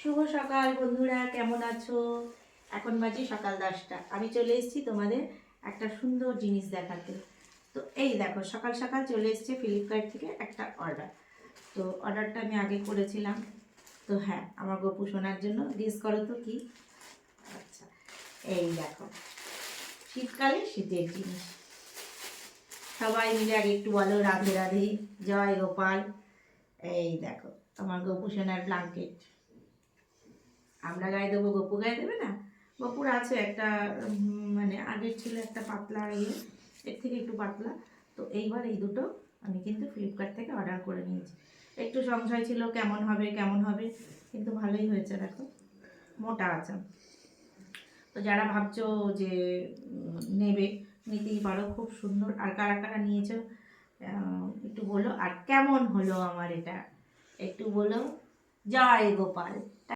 শুভ সকাল বন্ধুরা, কেমন আছো? এখন বাজে সকাল 10টা। আমি চলে এসেছি তোমাদের একটা সুন্দর জিনিস দেখাতে। তো এই দেখো, সকাল সকাল চলে এসেছে ফ্লিপকার্ট থেকে একটা অর্ডার। তো অর্ডারটা আমি আগে করেছিলাম। তো হ্যাঁ, আমার গপু শোনার জন্য। গেস করো তো কি? আচ্ছা, এই দেখো, শীতকালে শীতের জিনিস। সবাই মিলে আগে একটু বলো রাধে রাধে, জয় গোপাল। এই দেখো, আমার গপু সোনার ব্ল্যাঙ্কেট। আমরা গায়ে দেবো, গপু গায়ে দেবে না? গপুর আছে একটা মানে আগের ছিল একটা পাতলা ইয়ে, এর থেকে একটু পাতলা। তো এইবার এই দুটো আমি কিন্তু ফ্লিপকার্ট থেকে অর্ডার করে নিয়েছি। একটু সংশয় ছিল কেমন হবে কেমন হবে, কিন্তু ভালোই হয়েছে। দেখো, মোটা আছে। তো যারা ভাবছো যে নেবে, নিতেই পারো, খুব সুন্দর। আর কারা কারা নিয়েছো একটু বলো, আর কেমন হলো আমার এটা একটু বলো। জয় গোপাল।